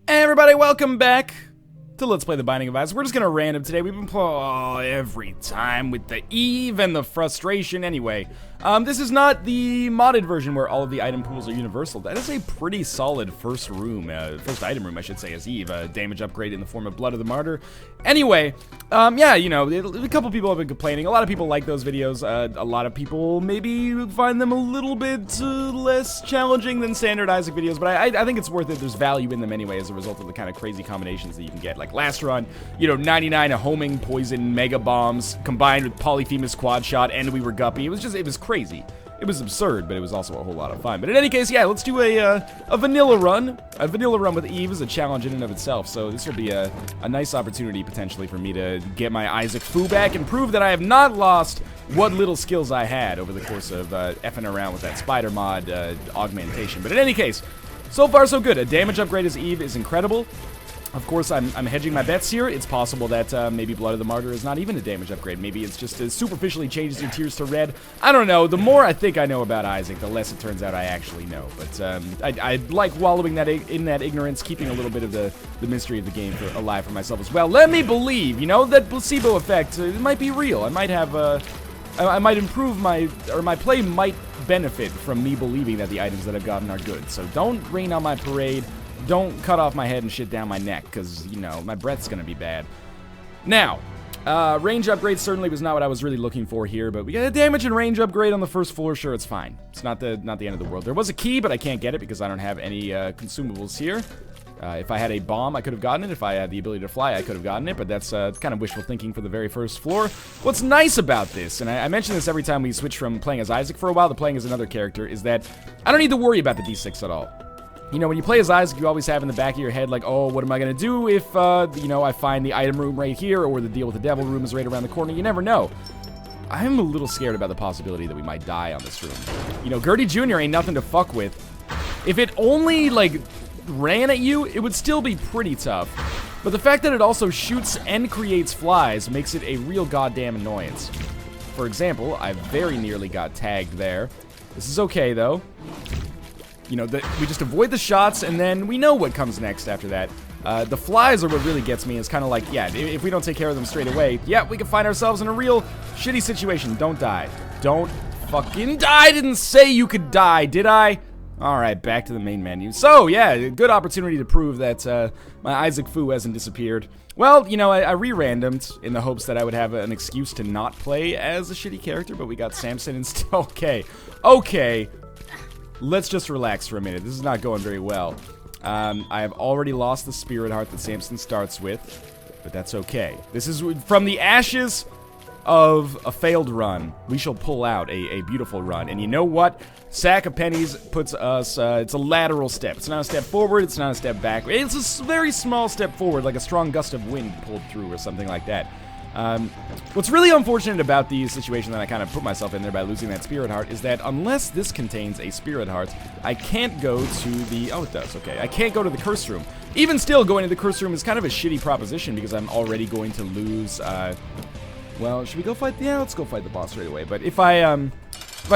Hey everybody, welcome back to Let's Play the Binding of Isaac. We're just gonna random today. We've been playing every time with the Eve and the frustration. Anyway, this is not the modded version where all of the item pools are universal. That is a pretty solid first item room, I should say, as Eve. Damage upgrade in the form of Blood of the Martyr. Anyway, yeah, you know, a couple people have been complaining. A lot of people like those videos. A lot of people maybe find them a little bit less challenging than standard Isaac videos, but I think it's worth it. There's value in them anyway as a result of the kind of crazy combinations that you can get. Like last run, you know, 99 homing poison mega bombs combined with Polyphemus quad shot, and we were guppy. It was crazy. It was absurd, but it was also a whole lot of fun. But in any case, yeah, let's do a vanilla run. A vanilla run with Eve is a challenge in and of itself, so this will be a nice opportunity potentially for me to get my Isaac Fu back and prove that I have not lost what little skills I had over the course of effing around with that spider mod augmentation. But in any case, so far so good. A damage upgrade as Eve is incredible. Of course, I'm hedging my bets here. It's possible that maybe Blood of the Martyr is not even a damage upgrade. Maybe it's just superficially changes your tiers to red. I don't know. The more I think I know about Isaac, the less it turns out I actually know. But I like wallowing in that ignorance, keeping a little bit of the mystery of the game alive for myself as well. Let me believe, you know, that placebo effect it might be real. I might have I might improve my play might benefit from me believing that the items that I've gotten are good. So don't rain on my parade. Don't cut off my head and shit down my neck, because, you know, my breath's gonna be bad. Now, range upgrade certainly was not what I was really looking for here, but we got a damage and range upgrade on the first floor. Sure, it's fine. It's not the end of the world. There was a key, but I can't get it because I don't have any consumables here. If I had a bomb, I could have gotten it. If I had the ability to fly, I could have gotten it, but that's kind of wishful thinking for the very first floor. What's nice about this, and I mention this every time we switch from playing as Isaac for a while to playing as another character, is that I don't need to worry about the D6 at all. You know, when you play as Isaac, you always have in the back of your head, like, oh, what am I going to do if, you know, I find the item room right here, or the deal with the devil room is right around the corner? You never know. I'm a little scared about the possibility that we might die on this room. You know, Gertie Jr. ain't nothing to fuck with. If it only, like, ran at you, it would still be pretty tough. But the fact that it also shoots and creates flies makes it a real goddamn annoyance. For example, I very nearly got tagged there. This is okay, though. You know, we just avoid the shots, and then we know what comes next after that. The flies are what really gets me. It's kind of like, yeah, if we don't take care of them straight away, yeah, we can find ourselves in a real shitty situation. Don't die. Don't fucking die. I didn't say you could die, did I? Alright, back to the main menu. So, yeah, good opportunity to prove that my Isaac Fu hasn't disappeared. Well, you know, I re-randomed in the hopes that I would have an excuse to not play as a shitty character, but we got Samson instead. Okay. Let's just relax for a minute. This is not going very well. I have already lost the spirit heart that Samson starts with, but that's okay. This is from the ashes of a failed run. We shall pull out a beautiful run. And you know what? Sack of pennies puts us, it's a lateral step. It's not a step forward, it's not a step back. It's a very small step forward, like a strong gust of wind pulled through or something like that. What's really unfortunate about the situation that I kind of put myself in there by losing that spirit heart is that unless this contains a spirit heart, I can't go to the... Oh, it does. Okay. I can't go to the curse room. Even still, going to the curse room is kind of a shitty proposition because I'm already going to lose... well, should we go fight... Yeah, let's go fight the boss right away. But if I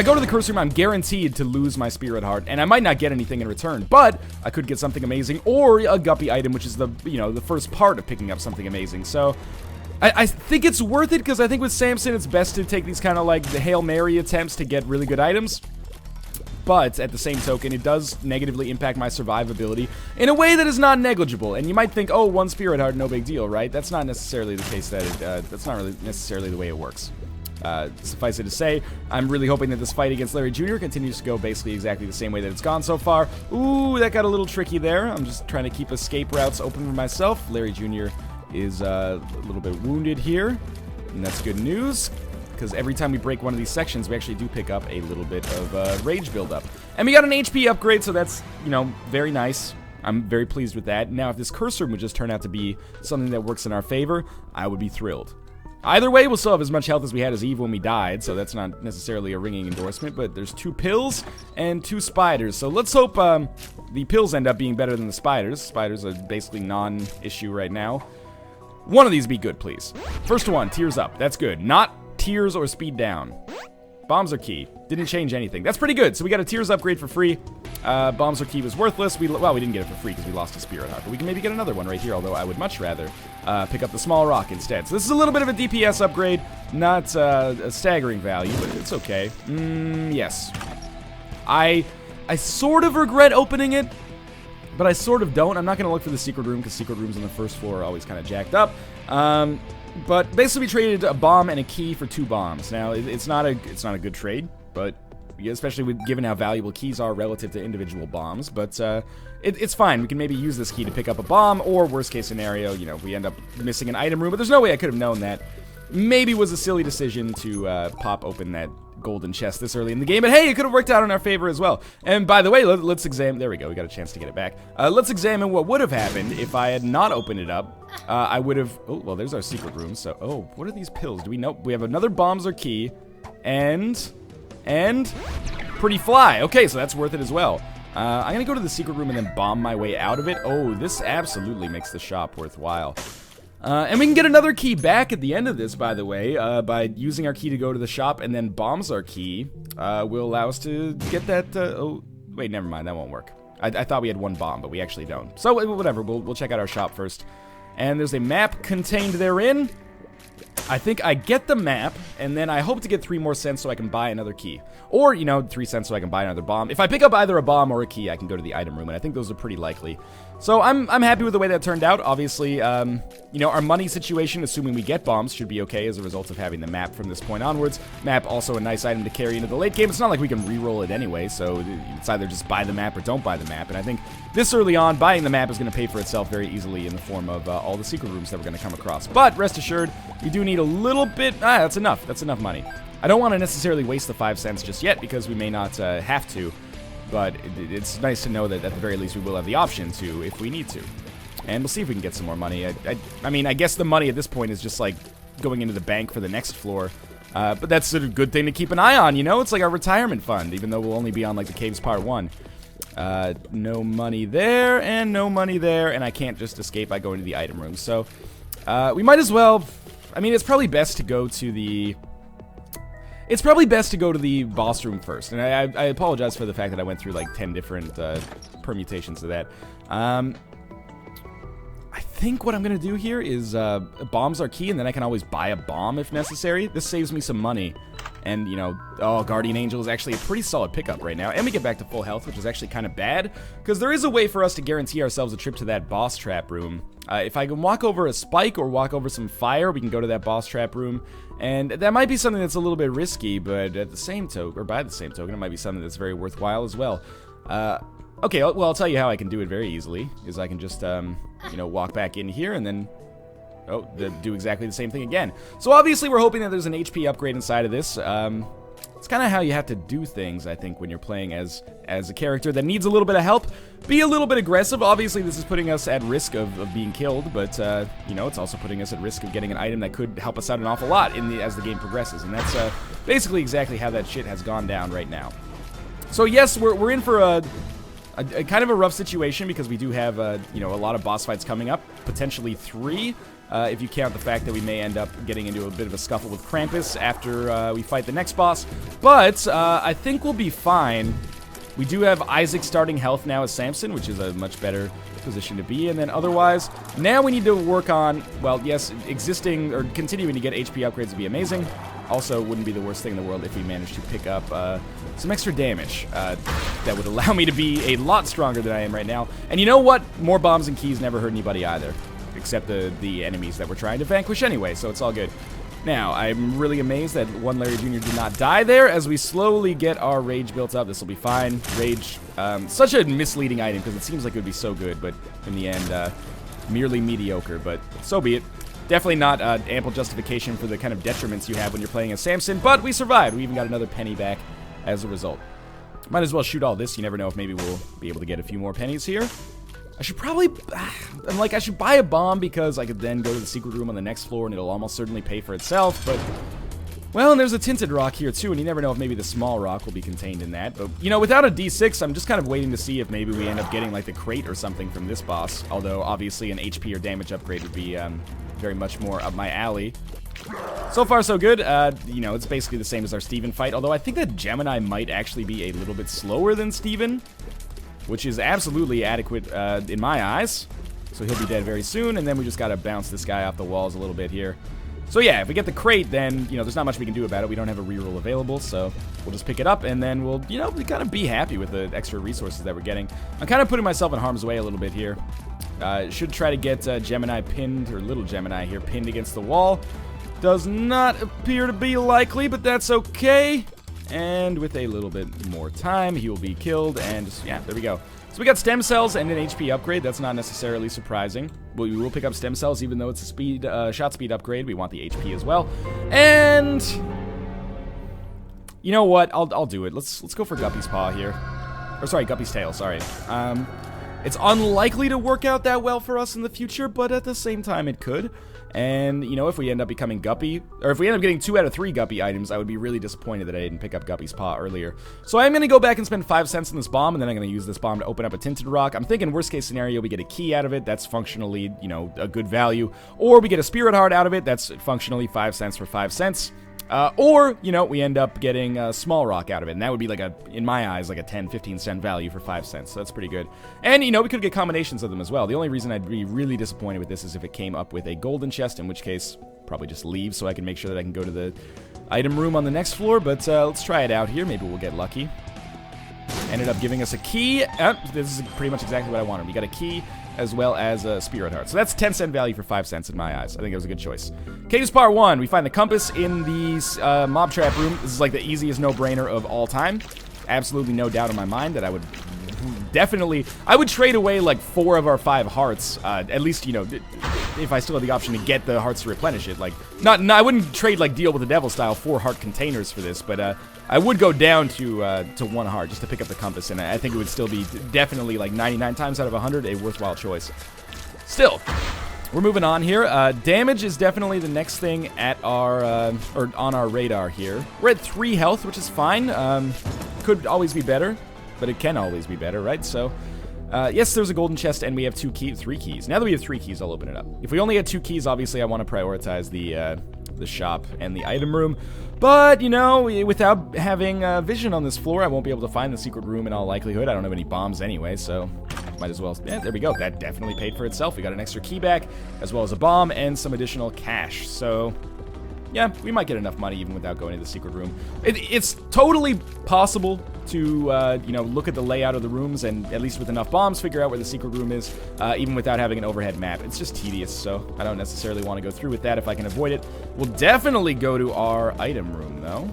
go to the curse room, I'm guaranteed to lose my spirit heart, and I might not get anything in return, but I could get something amazing or a guppy item, which is the, you know, the first part of picking up something amazing. So... I think it's worth it, because I think with Samson, it's best to take these kind of like the Hail Mary attempts to get really good items. But at the same token, it does negatively impact my survivability in a way that is not negligible. And you might think, oh, one spirit heart, no big deal, right? That's not necessarily the case. That's not really necessarily the way it works. Suffice it to say, I'm really hoping that this fight against Larry Jr. continues to go basically exactly the same way that it's gone so far. Ooh, that got a little tricky there. I'm just trying to keep escape routes open for myself. Larry Jr. is a little bit wounded here, and that's good news, because every time we break one of these sections, we actually do pick up a little bit of rage buildup. And we got an HP upgrade, so that's, you know, very nice. I'm very pleased with that. Now, if this curse room would just turn out to be something that works in our favor, I would be thrilled. Either way, we'll still have as much health as we had as Eve when we died, so that's not necessarily a ringing endorsement, but there's 2 pills and 2 spiders, so let's hope the pills end up being better than the spiders. Spiders are basically non-issue right now. One of these be good, please. First one, tears up. That's good. Not tears or speed down. Bombs are key. Didn't change anything. That's pretty good. So we got a tiers upgrade for free. Bombs are key was worthless. Well, we didn't get it for free because we lost a Spirit Heart. But we can maybe get another one right here, although I would much rather pick up the small rock instead. So this is a little bit of a DPS upgrade. Not a staggering value, but it's okay. Yes. I sort of regret opening it, but I sort of don't. I'm not going to look for the secret room because secret rooms on the first floor are always kind of jacked up. But basically we traded a bomb and a key for 2 bombs. Now, it's not a good trade, but especially given how valuable keys are relative to individual bombs. But it's fine. We can maybe use this key to pick up a bomb, or worst case scenario, you know, we end up missing an item room. But there's no way I could have known that. Maybe it was a silly decision to pop open that golden chest this early in the game, but hey, it could have worked out in our favor as well. And by the way, let's examine. There we go. We got a chance to get it back. Let's examine what would have happened if I had not opened it up. I would have. Oh, well, there's our secret room. So, oh, what are these pills? Do we know? We have another bombs or key, and pretty fly. Okay, so that's worth it as well. I'm gonna go to the secret room and then bomb my way out of it. Oh, this absolutely makes the shop worthwhile. And we can get another key back at the end of this, by the way, by using our key to go to the shop, and then bombs our key will allow us to get that, oh, wait, never mind, that won't work. I thought we had 1 bomb, but we actually don't. So, whatever, we'll check out our shop first. And there's a map contained therein. I think I get the map, and then I hope to get 3 more cents so I can buy another key. Or, you know, 3 cents so I can buy another bomb. If I pick up either a bomb or a key, I can go to the item room, and I think those are pretty likely. So I'm happy with the way that turned out. Obviously, you know, our money situation, assuming we get bombs, should be okay as a result of having the map from this point onwards. Map, also a nice item to carry into the late game. It's not like we can re-roll it anyway, so it's either just buy the map or don't buy the map. And I think this early on, buying the map is going to pay for itself very easily in the form of all the secret rooms that we're going to come across. But rest assured, we do need a little bit. That's enough. That's enough money. I don't want to necessarily waste the 5 cents just yet because we may not have to. But it's nice to know that at the very least we will have the option to if we need to. And we'll see if we can get some more money. I mean, I guess the money at this point is just like going into the bank for the next floor. But that's a good thing to keep an eye on, you know? It's like our retirement fund, even though we'll only be on like the Caves Part 1. No money there, and no money there, and I can't just escape by going to the item room. So, we might as well. I mean, it's probably best to go to the. It's probably best to go to the boss room first, and I apologize for the fact that I went through like 10 different permutations of that. I think what I'm gonna do here is bombs are key, and then I can always buy a bomb if necessary. This saves me some money. And, you know, oh, Guardian Angel is actually a pretty solid pickup right now. And we get back to full health, which is actually kind of bad. Because there is a way for us to guarantee ourselves a trip to that boss trap room. If I can walk over a spike or walk over some fire, we can go to that boss trap room. And that might be something that's a little bit risky, but at the same token, or by the same token, it might be something that's very worthwhile as well. Okay, well, I'll tell you how I can do it very easily. Is I can just, you know, walk back in here and then... Oh, do exactly the same thing again. So obviously we're hoping that there's an HP upgrade inside of this. It's kind of how you have to do things, I think, when you're playing as a character that needs a little bit of help. Be a little bit aggressive. Obviously, this is putting us at risk of being killed, but, you know, it's also putting us at risk of getting an item that could help us out an awful lot as the game progresses. And that's basically exactly how that shit has gone down right now. So yes, we're in for a kind of a rough situation because we do have, you know, a lot of boss fights coming up, potentially 3. If you count the fact that we may end up getting into a bit of a scuffle with Krampus after we fight the next boss. But I think we'll be fine. We do have Isaac starting health now as Samson, which is a much better position to be in than otherwise. Now we need to work on, well, yes, existing or continuing to get HP upgrades would be amazing. Also, wouldn't be the worst thing in the world if we managed to pick up some extra damage that would allow me to be a lot stronger than I am right now. And you know what? More bombs and keys never hurt anybody either. Except the enemies that we're trying to vanquish anyway, so it's all good. Now, I'm really amazed that One Larry Jr. did not die there. As we slowly get our rage built up, this will be fine. Rage, such a misleading item, because it seems like it would be so good, but in the end, merely mediocre, but so be it. Definitely not ample justification for the kind of detriments you have when you're playing as Samson, but we survived. We even got another penny back as a result. Might as well shoot all this. You never know if maybe we'll be able to get a few more pennies here. I should probably, I'm like, I should buy a bomb because I could then go to the secret room on the next floor and it'll almost certainly pay for itself, but, well, and there's a tinted rock here too, and you never know if maybe the small rock will be contained in that, but, you know, without a D6, I'm just kind of waiting to see if maybe we end up getting, like, the crate or something from this boss, although, obviously, an HP or damage upgrade would be, very much more up my alley. So far, so good. You know, it's basically the same as our Steven fight, although I think that Gemini might actually be a little bit slower than Steven, which is absolutely adequate in my eyes. So he'll be dead very soon, and then we just gotta bounce this guy off the walls a little bit here. So yeah, if we get the crate, then, you know, there's not much we can do about it. We don't have a reroll available, so we'll just pick it up, and then we'll, you know, kind of be happy with the extra resources that we're getting. I'm kind of putting myself in harm's way a little bit here. Should try to get Gemini pinned, or little Gemini here, pinned against the wall. Does not appear to be likely, but that's okay. And with a little bit more time, he will be killed, and just, yeah, there we go. So we got stem cells and an HP upgrade. That's not necessarily surprising. We will pick up stem cells, even though it's a speed, shot speed upgrade. We want the HP as well. And you know what? I'll do it. Let's go for Guppy's paw here. Or sorry, Guppy's tail. Sorry. It's unlikely to work out that well for us in the future, but at the same time, it could. And, you know, if we end up becoming Guppy, or if we end up getting 2 out of 3 Guppy items, I would be really disappointed that I didn't pick up Guppy's paw earlier. So I'm going to go back and spend 5 cents on this bomb, and then I'm going to use this bomb to open up a tinted rock. I'm thinking worst case scenario, we get a key out of it. That's functionally, you know, a good value. Or we get a spirit heart out of it. That's functionally 5 cents for 5 cents. Or, you know, we end up getting a small rock out of it, and that would be like in my eyes, like a 10, 15 cent value for 5 cents, so that's pretty good. And, you know, we could get combinations of them as well. The only reason I'd be really disappointed with this is if it came up with a golden chest, in which case, probably just leave so I can make sure that I can go to the item room on the next floor, but let's try it out here. Maybe we'll get lucky. Ended up giving us a key. This is pretty much exactly what I wanted. We got a key as well as a spirit heart. So that's 10 cent value for 5 cents in my eyes. I think it was a good choice. Caves Part 1. We find the compass in the mob trap room. This is like the easiest no-brainer of all time. Absolutely no doubt in my mind that I would definitely... I would trade away like 4 of our 5 hearts. At least, you know, if I still had the option to get the hearts to replenish it. Like, I wouldn't trade like Deal with the Devil style 4 heart containers for this, but I would go down to 1 heart just to pick up the compass, and I think it would still be definitely like 99 times out of 100 a worthwhile choice. Still, we're moving on here. Damage is definitely the next thing at our or on our radar here. We're at 3 health, which is fine. Could always be better, but it can always be better, right? So, yes, there's a golden chest, and we have 3 keys. Now that we have 3 keys, I'll open it up. If we only had 2 keys, obviously I want to prioritize the shop and the item room. But, you know, without having vision on this floor, I won't be able to find the secret room in all likelihood. I don't have any bombs anyway, so might as well... Yeah, there we go. That definitely paid for itself. We got an extra key back, as well as a bomb and some additional cash. So, yeah, we might get enough money even without going to the secret room. It's totally possible to, you know, look at the layout of the rooms and, at least with enough bombs, figure out where the secret room is, even without having an overhead map. It's just tedious, so I don't necessarily want to go through with that if I can avoid it. We'll definitely go to our item room, though.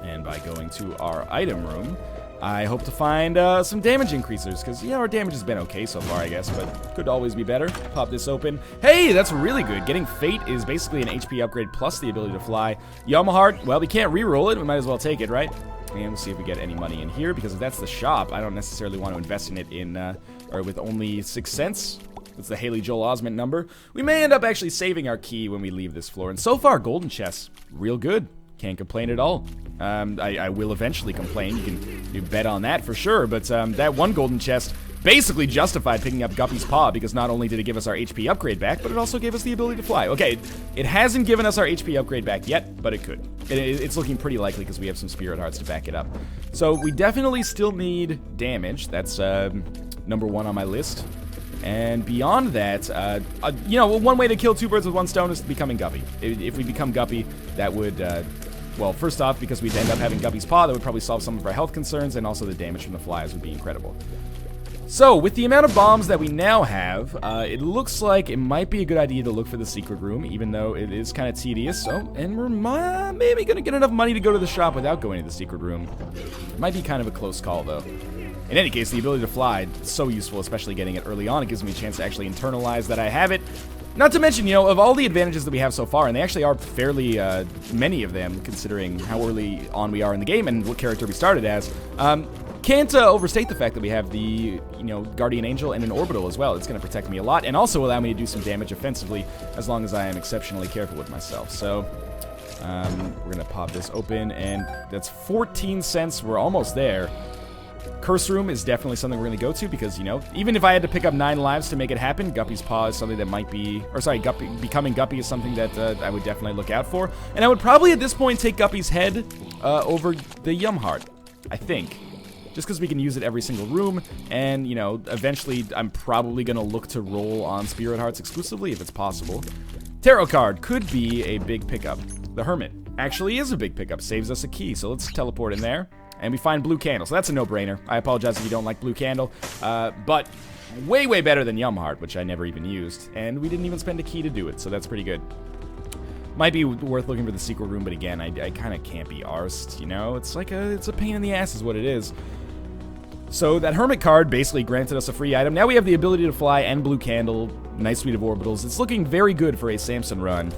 And by going to our item room, I hope to find some damage increasers, because, yeah, our damage has been okay so far, I guess, but could always be better. Pop this open. Hey, that's really good. Getting Fate is basically an HP upgrade plus the ability to fly. Yama Heart, well, we can't re-roll it. We might as well take it, right? And we'll see if we get any money in here, because if that's the shop, I don't necessarily want to invest in it in, or with only 6 cents. That's the Haley Joel Osment number. We may end up actually saving our key when we leave this floor. And so far, golden chests, real good. Can't complain at all. I will eventually complain. You bet on that for sure. But that 1 golden chest basically justified picking up Guppy's paw, because not only did it give us our HP upgrade back, but it also gave us the ability to fly. Okay, it hasn't given us our HP upgrade back yet, but it could. It's looking pretty likely because we have some spirit hearts to back it up. So we definitely still need damage. That's number 1 on my list. And beyond that, you know, one way to kill 2 birds with 1 stone is becoming Guppy. If we become Guppy, that would... well, first off, because we'd end up having Guppy's paw, that would probably solve some of our health concerns, and also the damage from the flies would be incredible. So, with the amount of bombs that we now have, it looks like it might be a good idea to look for the secret room, even though it is kind of tedious. So, and we're maybe going to get enough money to go to the shop without going to the secret room. It might be kind of a close call, though. In any case, the ability to fly is so useful, especially getting it early on. It gives me a chance to actually internalize that I have it. Not to mention, you know, of all the advantages that we have so far, and they actually are fairly many of them, considering how early on we are in the game and what character we started as, can't overstate the fact that we have the, you know, Guardian Angel and an Orbital as well. It's going to protect me a lot and also allow me to do some damage offensively as long as I am exceptionally careful with myself. So, we're going to pop this open, and that's 14 cents. We're almost there. Curse Room is definitely something we're going to go to because, you know, even if I had to pick up 9 lives to make it happen, Guppy's Paw is something that might be, or sorry, becoming Guppy is something that I would definitely look out for. And I would probably at this point take Guppy's head over the Yum Heart, I think. Just because we can use it every single room, and, you know, eventually I'm probably going to look to roll on Spirit Hearts exclusively if it's possible. Tarot card could be a big pickup. The Hermit actually is a big pickup, saves us a key, so let's teleport in there. And we find Blue Candle, so that's a no-brainer. I apologize if you don't like Blue Candle, but way, way better than Yum Heart, which I never even used. And we didn't even spend a key to do it, so that's pretty good. Might be worth looking for the secret room, but again, I kind of can't be arsed, you know? It's like it's a pain in the ass is what it is. So that Hermit card basically granted us a free item. Now we have the ability to fly and Blue Candle, nice suite of orbitals. It's looking very good for a Samson run.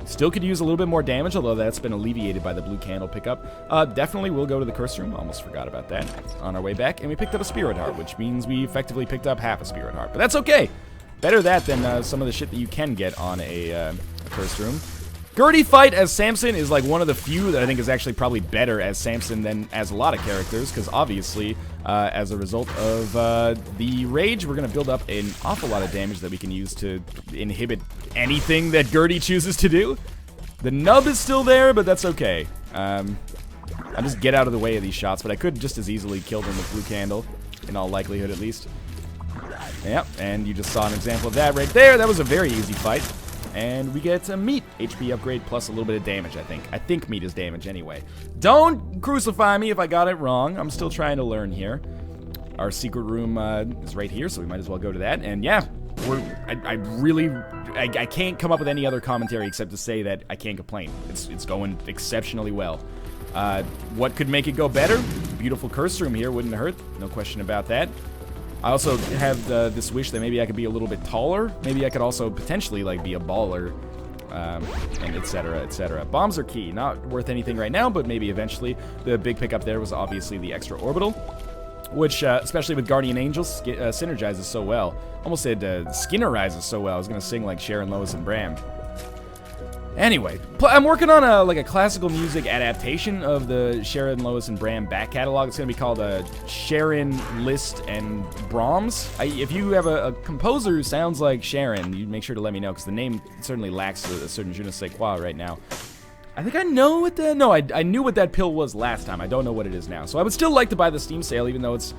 Still could use a little bit more damage, although that's been alleviated by the Blue Candle pickup. Definitely will go to the Curse Room. Almost forgot about that. On our way back, and we picked up a Spirit Heart, which means we effectively picked up half a Spirit Heart. But that's okay. Better that than some of the shit that you can get on a Curse Room. Gertie fight as Samson is like one of the few that I think is actually probably better as Samson than as a lot of characters, because obviously, as a result of the rage, we're going to build up an awful lot of damage that we can use to inhibit anything that Gertie chooses to do. The nub is still there, but that's okay. I'll just get out of the way of these shots, but I could just as easily kill them with Blue Candle, in all likelihood at least. Yep, and you just saw an example of that right there. That was a very easy fight. And we get a meat HP upgrade plus a little bit of damage, I think. I think meat is damage anyway. Don't crucify me if I got it wrong. I'm still trying to learn here. Our secret room is right here, so we might as well go to that. And yeah, I can't come up with any other commentary except to say that I can't complain. It's going exceptionally well. What could make it go better? Beautiful curse room here wouldn't hurt. No question about that. I also have this wish that maybe I could be a little bit taller. Maybe I could also potentially like be a baller, and etc., etc. Bombs are key. Not worth anything right now, but maybe eventually. The big pickup there was obviously the extra orbital, which, especially with Guardian Angels, synergizes so well. Almost said skinnerizes so well. I was going to sing like Sharon, Lois, and Bram. Anyway, I'm working on a classical music adaptation of the Sharon, Lois, and Bram back catalog. It's going to be called Sharon, Liszt, and Brahms. If you have a composer who sounds like Sharon, you make sure to let me know, because the name certainly lacks a certain je ne sais quoi right now. I think I know what the... No, I knew what that pill was last time. I don't know what it is now. So I would still like to buy the Steam sale, even though it's...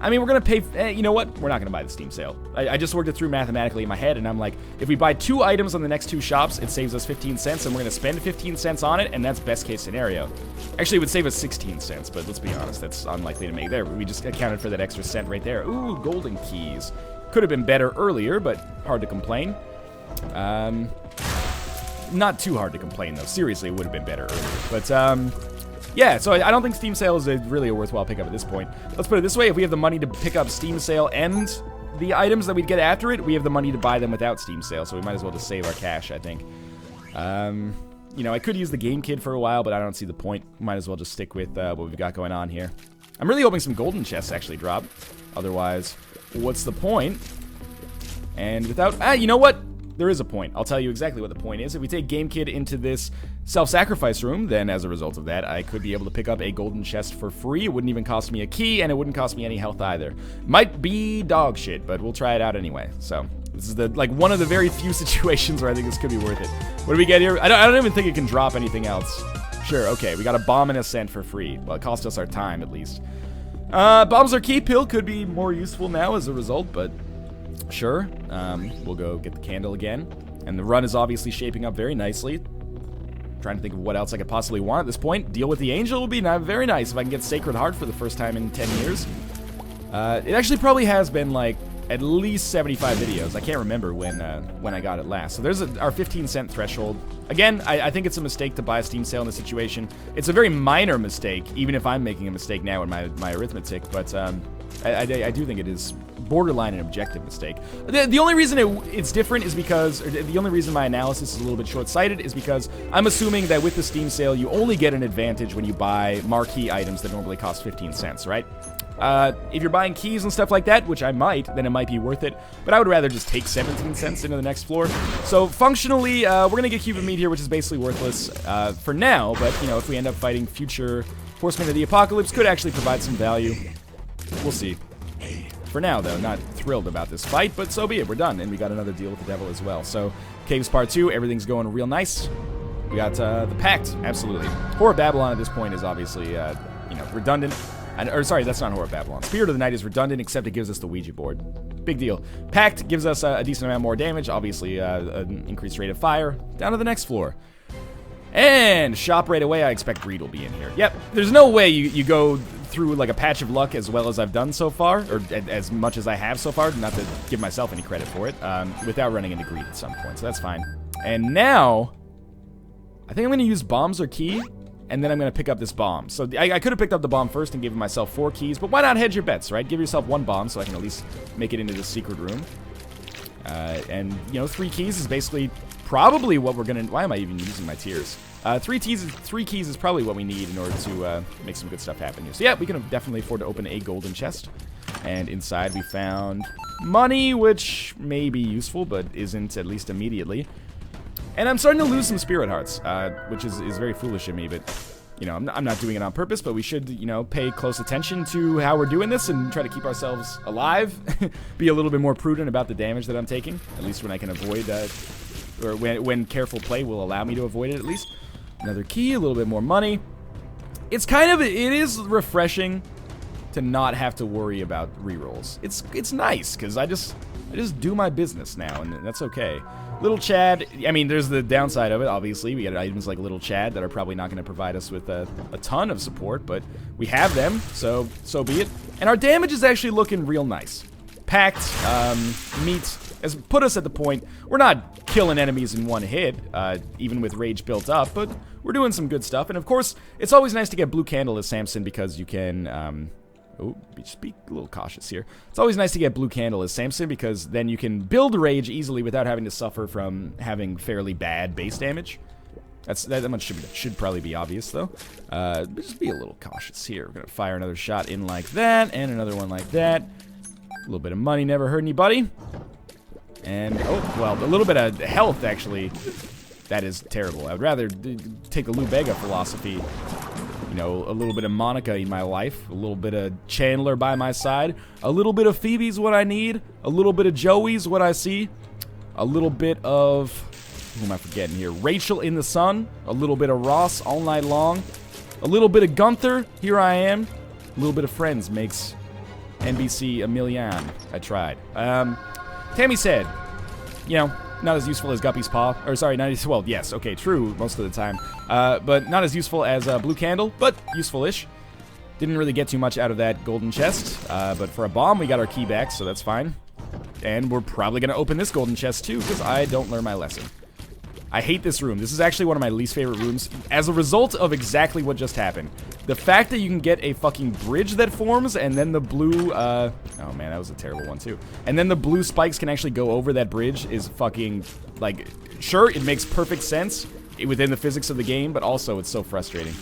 I mean, we're going to pay... you know what? We're not going to buy the Steam sale. I just worked it through mathematically in my head, and I'm like, if we buy 2 items on the next 2 shops, it saves us 15 cents, and we're going to spend 15 cents on it, and that's best case scenario. Actually, it would save us 16 cents, but let's be honest, that's unlikely to make. There, we just accounted for that extra cent right there. Ooh, golden keys. Could have been better earlier, but hard to complain. Not too hard to complain, though. Seriously, it would have been better earlier. But, yeah, so I don't think Steam Sale is really a worthwhile pickup at this point. Let's put it this way, if we have the money to pick up Steam Sale and the items that we'd get after it, we have the money to buy them without Steam Sale, so we might as well just save our cash, I think. You know, I could use the Game Kid for a while, but I don't see the point. Might as well just stick with what we've got going on here. I'm really hoping some golden chests actually drop. Otherwise, what's the point? And without... you know what? There is a point. I'll tell you exactly what the point is. If we take Game Kid into this self-sacrifice room, then as a result of that, I could be able to pick up a golden chest for free. It wouldn't even cost me a key, and it wouldn't cost me any health either. Might be dog shit, but we'll try it out anyway. So, this is one of the very few situations where I think this could be worth it. What do we get here? I don't even think it can drop anything else. Sure, okay, we got a bomb and ascent for free. Well, it cost us our time, at least. Bombs are key. Pill could be more useful now as a result, but... Sure, we'll go get the candle again. And the run is obviously shaping up very nicely. Trying to think of what else I could possibly want at this point. Deal with the angel would be very nice if I can get Sacred Heart for the first time in 10 years. It actually probably has been like at least 75 videos. I can't remember when I got it last. So there's our 15-cent threshold. Again, I think it's a mistake to buy a Steam sale in this situation. It's a very minor mistake, even if I'm making a mistake now in my arithmetic. But I do think it is borderline an objective mistake. The only reason it's different is because, or the only reason my analysis is a little bit short-sighted is because I'm assuming that with the Steam sale, you only get an advantage when you buy marquee items that normally cost 15 cents, right? If you're buying keys and stuff like that, which I might, then it might be worth it. But I would rather just take 17 cents into the next floor. So functionally, we're going to get Cube of Meat here, which is basically worthless for now. But, you know, if we end up fighting future Horsemen of the Apocalypse, could actually provide some value. We'll see. For now, though, not thrilled about this fight, but so be it. We're done, and we got another deal with the devil as well. So, Caves Part 2, everything's going real nice. We got the Pact, absolutely. Whore of Babylon at this point is obviously, redundant. Or, sorry, that's not Whore of Babylon. Spirit of the Night is redundant, except it gives us the Ouija board. Big deal. Pact gives us a decent amount more damage, obviously an increased rate of fire. Down to the next floor. And shop right away, I expect greed will be in here. Yep, there's no way you go through like a patch of luck as well as I've done so far, or as much as I have so far, not to give myself any credit for it, without running into greed at some point, so that's fine. And now, I think I'm going to use bombs or key, and then I'm going to pick up this bomb. So I could have picked up the bomb first and given myself 4 keys, but why not hedge your bets, right? Give yourself 1 bomb so I can at least make it into the secret room. And, 3 keys is basically probably what we're going to... Why am I even using my tiers? 3 keys is probably what we need in order to make some good stuff happen here. So yeah, we can definitely afford to open a golden chest. And inside we found money, which may be useful, but isn't at least immediately. And I'm starting to lose some spirit hearts, which is very foolish of me, but... I'm not doing it on purpose, but we should, pay close attention to how we're doing this and try to keep ourselves alive. Be a little bit more prudent about the damage that I'm taking, at least when I can avoid, or when careful play will allow me to avoid it at least. Another key, a little bit more money. It is refreshing to not have to worry about rerolls. It's nice, because I just do my business now, and that's okay. Little Chad, I mean, there's the downside of it, obviously. We got items like Little Chad that are probably not going to provide us with a ton of support, but we have them, so be it. And our damage is actually looking real nice. Pact, meat, has put us at the point, we're not killing enemies in one hit, even with rage built up, but we're doing some good stuff. And of course, it's always nice to get Blue Candle as Samson because you can, just be a little cautious here. It's always nice to get Blue Candle as Samson because then you can build rage easily without having to suffer from having fairly bad base damage. That much should probably be obvious though. But just be a little cautious here. We're gonna fire another shot in like that and another one like that. A little bit of money never hurt anybody. And a little bit of health actually. That is terrible. I would rather take the Lou Bega philosophy. A little bit of Monica in my life, a little bit of Chandler by my side, a little bit of Phoebe's what I need, a little bit of Joey's what I see, a little bit of, who am I forgetting here, Rachel in the sun, a little bit of Ross all night long, a little bit of Gunther, here I am, a little bit of Friends makes NBC a million. I tried. Tammy said, not as useful as Guppy's Paw. Or, sorry, not as... Well, yes, okay, true, most of the time. But not as useful as Blue Candle, but useful-ish. Didn't really get too much out of that golden chest. But for a bomb, we got our key back, so that's fine. And we're probably going to open this golden chest, too, because I don't learn my lesson. I hate this room. This is actually one of my least favorite rooms as a result of exactly what just happened. The fact that you can get a fucking bridge that forms and then the blue, oh man, that was a terrible one too. And then the blue spikes can actually go over that bridge is fucking, like, sure, it makes perfect sense within the physics of the game, but also it's so frustrating.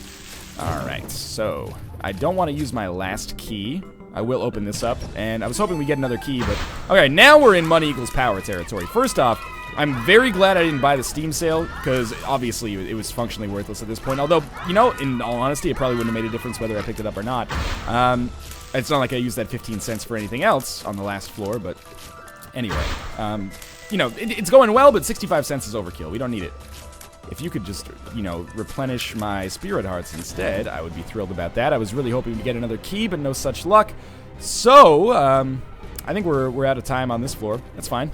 Alright, so I don't want to use my last key. I will open this up, and I was hoping we get another key, but... Okay, now we're in money equals power territory. First off, I'm very glad I didn't buy the Steam sale, because obviously it was functionally worthless at this point. Although, in all honesty, it probably wouldn't have made a difference whether I picked it up or not. It's not like I used that 15 cents for anything else on the last floor, but anyway. It's going well, but 65 cents is overkill. We don't need it. If you could just, replenish my spirit hearts instead, I would be thrilled about that. I was really hoping to get another key, but no such luck. So, I think we're out of time on this floor. That's fine.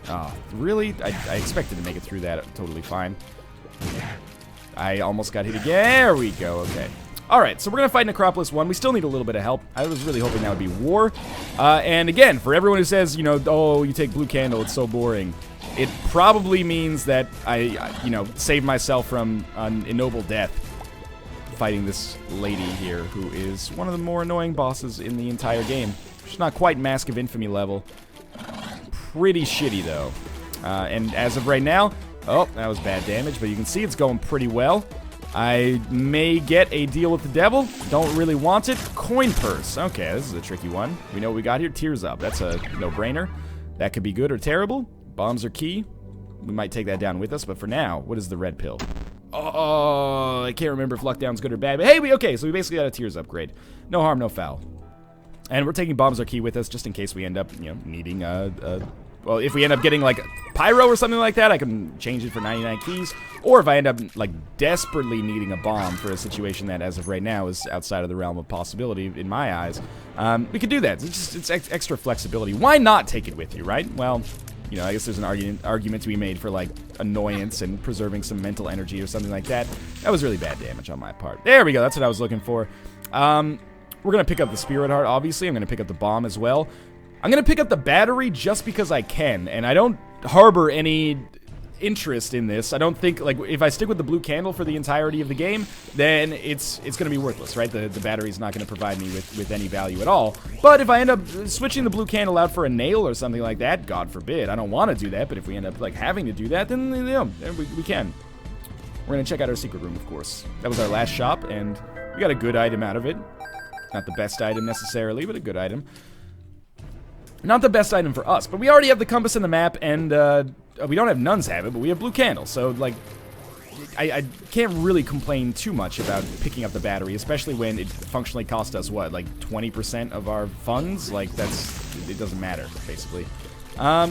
Oh, really? I expected to make it through that totally fine. I almost got hit again. There we go. Okay. Alright, so we're going to fight Necropolis 1. We still need a little bit of help. I was really hoping that would be war. And again, for everyone who says, oh, you take Blue Candle, it's so boring. It probably means that I save myself from an ignoble death fighting this lady here, who is one of the more annoying bosses in the entire game. She's not quite Mask of Infamy level. Pretty shitty, though. And as of right now, oh, that was bad damage, but you can see it's going pretty well. I may get a deal with the devil. Don't really want it. Coin purse. Okay, this is a tricky one. We know what we got here. Tears up. That's a no-brainer. That could be good or terrible. Bombs are key. We might take that down with us, but for now, what is the red pill? Oh, I can't remember if luck down's good or bad, but hey, okay, so we basically got a tears upgrade. No harm, no foul. And we're taking Bombs Are Key with us just in case we end up, you know, needing well, if we end up getting, like, Pyro or something like that, I can change it for 99 keys. Or if I end up, like, desperately needing a bomb for a situation that, as of right now, is outside of the realm of possibility, in my eyes, we could do that. It's extra flexibility. Why not take it with you, right? Well, you know, I guess there's an argument to be made for, like, annoyance and preserving some mental energy or something like that. That was really bad damage on my part. There we go. That's what I was looking for. We're going to pick up the Spirit Heart, obviously. I'm going to pick up the bomb as well. I'm going to pick up the battery just because I can, and I don't harbor any interest in this. I don't think, like, if I stick with the blue candle for the entirety of the game, then it's going to be worthless, right? The battery's not going to provide me with any value at all. But if I end up switching the blue candle out for a nail or something like that, God forbid, I don't want to do that, but if we end up, like, having to do that, then, you know, we can. We're going to check out our secret room, of course. That was our last shop, and we got a good item out of it. Not the best item necessarily, but a good item. Not the best item for us, but we already have the compass and the map, and we don't have Nuns have it, but we have blue candle, so, like, I can't really complain too much about picking up the battery, especially when it functionally cost us, what, like 20% of our funds? Like, it doesn't matter, basically.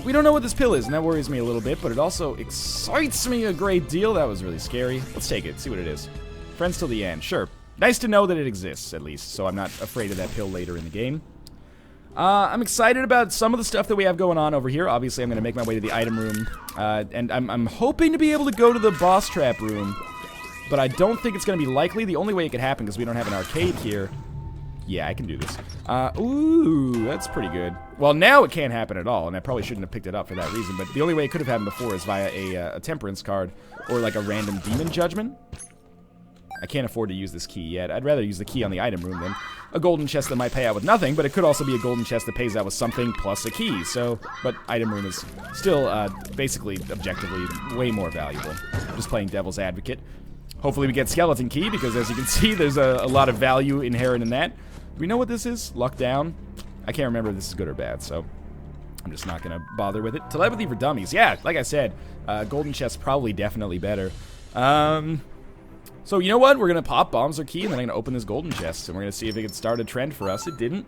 We don't know what this pill is, and that worries me a little bit, but it also excites me a great deal. That was really scary. Let's take it, see what it is. Friends till the end, sure. Nice to know that it exists, at least, so I'm not afraid of that pill later in the game. I'm excited about some of the stuff that we have going on over here. Obviously, I'm going to make my way to the item room, and I'm hoping to be able to go to the boss trap room, but I don't think it's going to be likely. The only way it could happen, because we don't have an arcade here. Yeah, I can do this. Ooh, that's pretty good. Well, now it can't happen at all, and I probably shouldn't have picked it up for that reason, but the only way it could have happened before is via a temperance card, or like a random demon judgment. I can't afford to use this key yet. I'd rather use the key on the item room than a golden chest that might pay out with nothing, but it could also be a golden chest that pays out with something plus a key. So, but item room is still basically, objectively, way more valuable. Just playing devil's advocate. Hopefully we get skeleton key, because as you can see, there's a lot of value inherent in that. Do we know what this is? Luck down? I can't remember if this is good or bad, so I'm just not going to bother with it. Telepathy for dummies. Yeah, like I said, golden chest probably definitely better. So, you know what? We're going to pop Bombs Are Key, and then I'm going to open this golden chest, and we're going to see if it can start a trend for us. It didn't.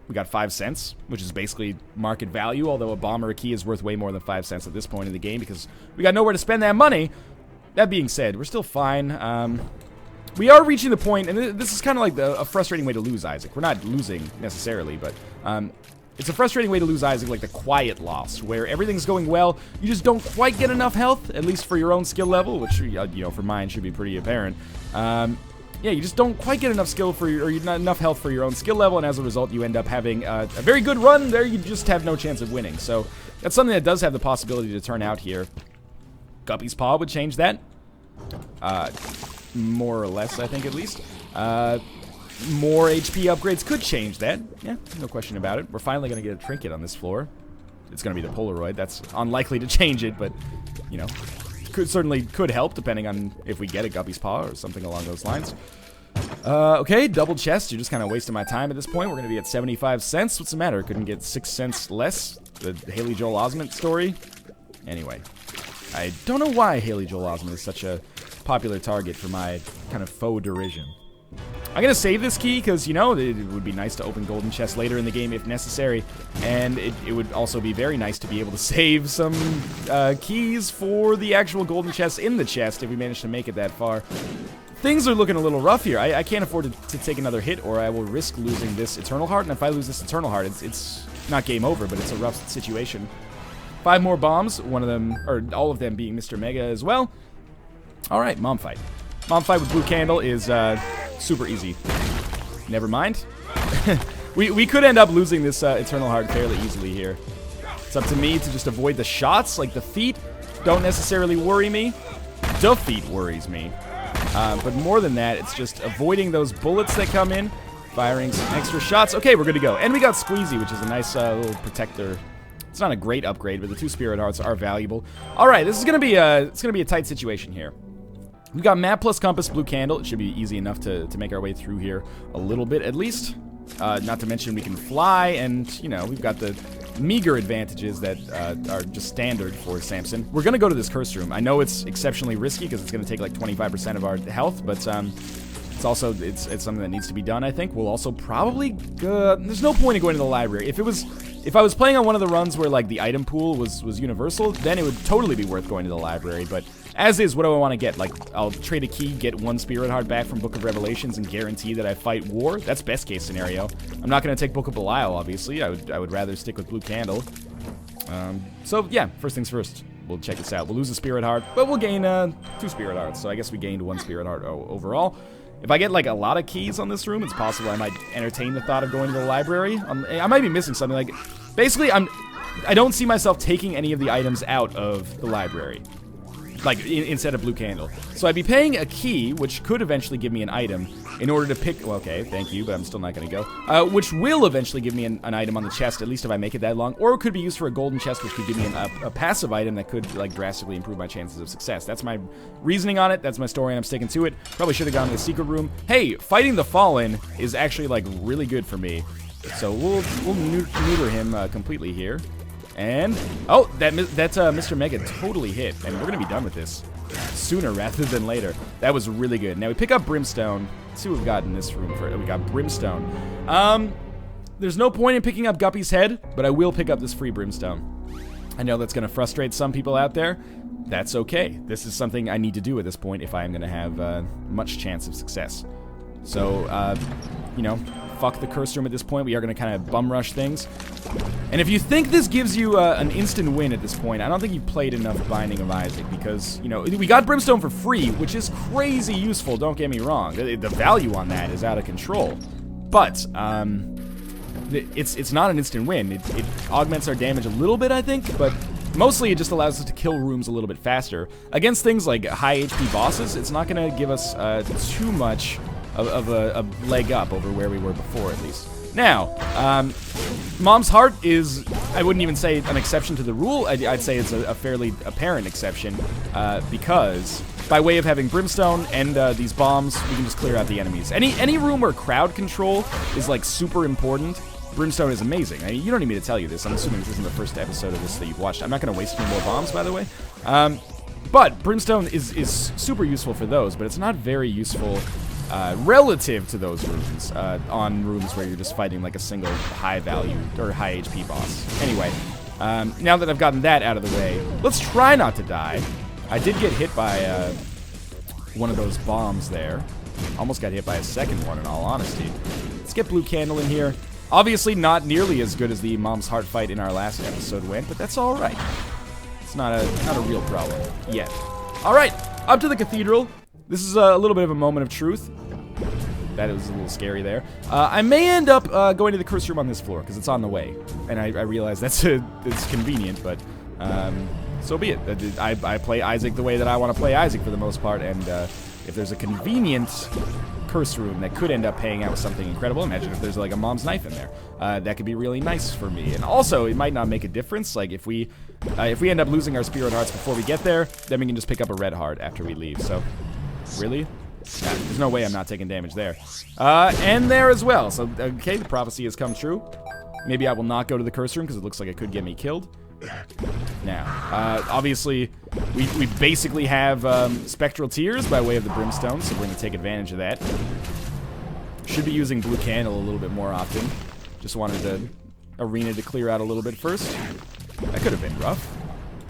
We got 5 cents, which is basically market value, although a bomb or a key is worth way more than 5 cents at this point in the game, because we got nowhere to spend that money. That being said, we're still fine. We are reaching the point, and this is kind of like a frustrating way to lose Isaac. We're not losing, necessarily, but it's a frustrating way to lose Isaac, like the quiet loss, where everything's going well, you just don't quite get enough health, at least for your own skill level, which, you know, for mine should be pretty apparent. Yeah, you just don't quite get enough skill for your, or not enough health for your own skill level, and as a result, you end up having a very good run there. You just have no chance of winning. So that's something that does have the possibility to turn out here. Guppy's Paw would change that, more or less, I think, at least. More HP upgrades could change that. Yeah, no question about it. We're finally going to get a trinket on this floor. It's going to be the Polaroid. That's unlikely to change it, but, you know, certainly could help, depending on if we get a Guppy's Paw or something along those lines. Okay, double chest. You're just kind of wasting my time at this point. We're going to be at 75 cents. What's the matter? Couldn't get 6 cents less? The Haley Joel Osment story? Anyway, I don't know why Haley Joel Osment is such a popular target for my kind of faux derision. I'm going to save this key because, you know, it would be nice to open golden chests later in the game if necessary, and it would also be very nice to be able to save some keys for the actual golden chests in the chest if we manage to make it that far. Things are looking a little rough here. I can't afford to take another hit, or I will risk losing this Eternal Heart, and if I lose this Eternal Heart, it's not game over, but it's a rough situation. 5 more bombs, one of them, or all of them being Mr. Mega as well. Alright, Mom Fight. Mom Fight with Blue Candle is super easy. Never mind. we could end up losing this Eternal Heart fairly easily here. It's up to me to just avoid the shots. Like, the feet don't necessarily worry me. The feet worries me. But more than that, it's just avoiding those bullets that come in, firing some extra shots. Okay, we're good to go. And we got Squeezy, which is a nice little protector. It's not a great upgrade, but the 2 Spirit Hearts are valuable. All right, this is gonna be a tight situation here. We've got map plus compass, blue candle. It should be easy enough to make our way through here a little bit at least. Not to mention we can fly, and, you know, we've got the meager advantages that are just standard for Samson. We're going to go to this curse room. I know it's exceptionally risky because it's going to take like 25% of our health, but It's also, it's something that needs to be done, I think. We'll also probably, there's no point in going to the library. If I was playing on one of the runs where, like, the item pool was universal, then it would totally be worth going to the library, but as is, what do I want to get? Like, I'll trade a key, get 1 Spirit Heart back from Book of Revelations, and guarantee that I fight war? That's best case scenario. I'm not going to take Book of Belial, obviously. I would rather stick with Blue Candle. So, yeah, first things first. We'll check this out. We'll lose a Spirit Heart, but we'll gain 2 Spirit Hearts, so I guess we gained 1 Spirit Heart overall. If I get, like, a lot of keys on this room, it's possible I might entertain the thought of going to the library. I might be missing something. Like, basically, I don't see myself taking any of the items out of the library, like, instead of Blue Candle. So I'd be paying a key, which could eventually give me an item, in order to pick... Well, okay, thank you, but I'm still not going to go. Which will eventually give me an item on the chest, at least if I make it that long. Or it could be used for a golden chest, which could give me a passive item that could, like, drastically improve my chances of success. That's my reasoning on it. That's my story, and I'm sticking to it. Probably should have gone to the secret room. Hey, fighting the Fallen is actually, like, really good for me. So we'll neuter him completely here. And, oh, that Mr. Mega totally hit, and we're going to be done with this sooner rather than later. That was really good. Now we pick up Brimstone. Let's see what we've got in this room. We got Brimstone. There's no point in picking up Guppy's head, but I will pick up this free Brimstone. I know that's going to frustrate some people out there. That's okay. This is something I need to do at this point if I am going to have much chance of success. So, you know, fuck the curse room at this point. We are going to kind of bum rush things. And if you think this gives you an instant win at this point, I don't think you've played enough Binding of Isaac, because, you know, we got Brimstone for free, which is crazy useful, don't get me wrong. The value on that is out of control. But, it's not an instant win. It augments our damage a little bit, I think, but mostly it just allows us to kill rooms a little bit faster. Against things like high HP bosses, it's not going to give us too much of a leg up over where we were before, at least. Now, Mom's Heart is, I wouldn't even say an exception to the rule. I'd say it's a fairly apparent exception, because by way of having Brimstone and these bombs, we can just clear out the enemies. Any room where crowd control is, like, super important, Brimstone is amazing. I mean, you don't need me to tell you this. I'm assuming this isn't the first episode of this that you've watched. I'm not going to waste any more bombs, by the way. But Brimstone is super useful for those, but it's not very useful relative to those rooms, on rooms where you're just fighting like a single high value or high HP boss. Anyway, now that I've gotten that out of the way, let's try not to die. I did get hit by one of those bombs there. Almost got hit by a second one, in all honesty. Let's get Blue Candle in here. Obviously not nearly as good as the Mom's Heart fight in our last episode went, but that's all right. It's not a real problem yet. All right, up to the cathedral. This is a little bit of a moment of truth. That was a little scary there. I may end up going to the curse room on this floor, because it's on the way. And I realize it's convenient, but so be it. I play Isaac the way that I want to play Isaac for the most part, and if there's a convenient curse room that could end up paying out with something incredible, imagine if there's like a mom's knife in there. That could be really nice for me. And also, it might not make a difference. Like, if we end up losing our Spirit Hearts before we get there, then we can just pick up a red heart after we leave. So, really? Yeah, there's no way I'm not taking damage there. And there as well. So, okay, the prophecy has come true. Maybe I will not go to the curse room because it looks like it could get me killed. Now, obviously, we basically have Spectral Tears by way of the Brimstone, so we're going to take advantage of that. Should be using Blue Candle a little bit more often. Just wanted the arena to clear out a little bit first. That could have been rough.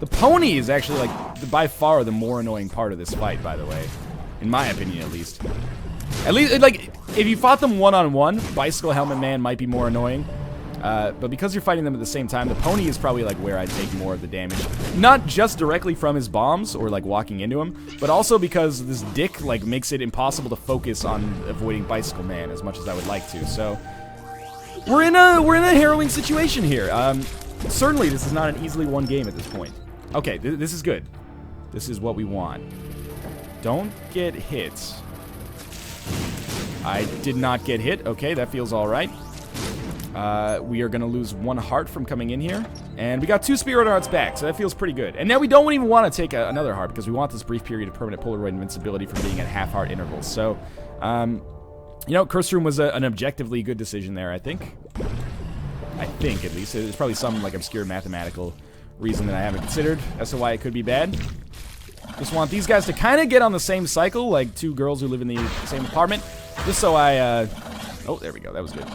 The pony is actually, like, by far the more annoying part of this fight, by the way. In my opinion, at least. At least, like, if you fought them one-on-one, Bicycle Helmet Man might be more annoying. But because you're fighting them at the same time, the pony is probably, like, where I'd take more of the damage. Not just directly from his bombs, or, like, walking into him, but also because this dick, like, makes it impossible to focus on avoiding Bicycle Man as much as I would like to. So, we're in a harrowing situation here. Certainly, this is not an easily won game at this point. Okay, this is good. This is what we want. Don't get hit. I did not get hit. Okay, that feels all right. We are going to lose one heart from coming in here. And we got 2 Spirit Hearts back, so that feels pretty good. And now we don't even want to take another heart, because we want this brief period of permanent Polaroid invincibility from being at half-heart intervals. So, you know, Curse Room was an objectively good decision there, I think. I think, at least. There's probably some, like, obscure mathematical reason that I haven't considered as to why it could be bad. Just want these guys to kind of get on the same cycle, like 2 girls who live in the same apartment. just so I, oh, there we go, that was good.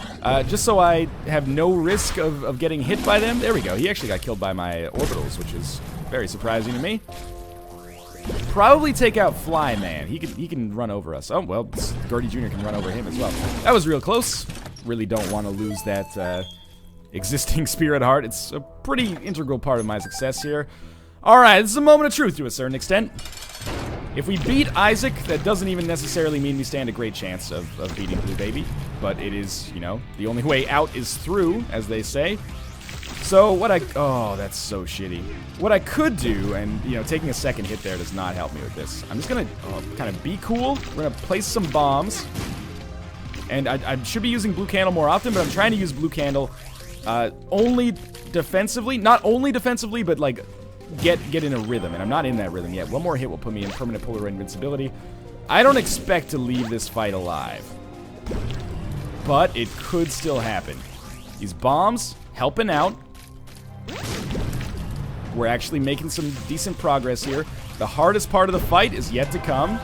Just so I have no risk of getting hit by them. There we go, he actually got killed by my orbitals, which is very surprising to me. Probably take out Flyman. He can run over us. Oh, well, Gordy Jr. can run over him as well. That was real close. Really don't want to lose that existing Spirit Heart. It's a pretty integral part of my success here. Alright, this is a moment of truth to a certain extent. If we beat Isaac, that doesn't even necessarily mean we stand a great chance of beating Blue Baby. But it is, you know, the only way out is through, as they say. So what oh, that's so shitty. What I could do, and, you know, taking a second hit there does not help me with this. I'm just gonna kind of be cool. We're gonna place some bombs. And I should be using Blue Candle more often, but I'm trying to use Blue Candle only defensively. Not only defensively, but, like, get in a rhythm. And I'm not in that rhythm yet. One more hit will put me in permanent polar invincibility. I don't expect to leave this fight alive. But it could still happen. These bombs helping out. We're actually making some decent progress here. The hardest part of the fight is yet to come.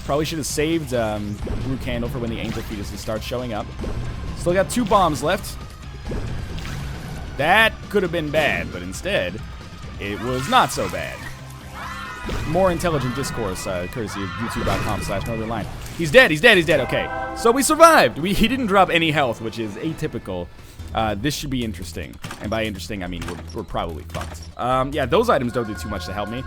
Probably should have saved Blue Candle for when the Angel Fetuses start showing up. Still got 2 bombs left. That could have been bad, but instead, it was not so bad. More intelligent discourse, courtesy of youtube.com/Northernlion. He's dead, he's dead, he's dead. Okay, so we survived. He didn't drop any health, which is atypical. This should be interesting. And by interesting, I mean we're probably fucked. Yeah, those items don't do too much to help me.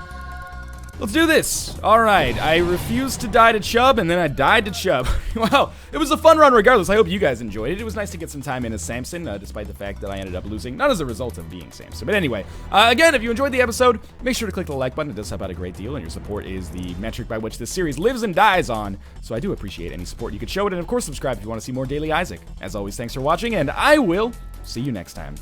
Let's do this. All right, I refused to die to Chubb, and then I died to Chubb. Wow, it was a fun run regardless. I hope you guys enjoyed it. It was nice to get some time in as Samson, despite the fact that I ended up losing, not as a result of being Samson. But anyway, again, if you enjoyed the episode, make sure to click the like button. It does help out a great deal, and your support is the metric by which this series lives and dies on. So I do appreciate any support you could show it, and of course, subscribe if you want to see more Daily Isaac. As always, thanks for watching, and I will see you next time.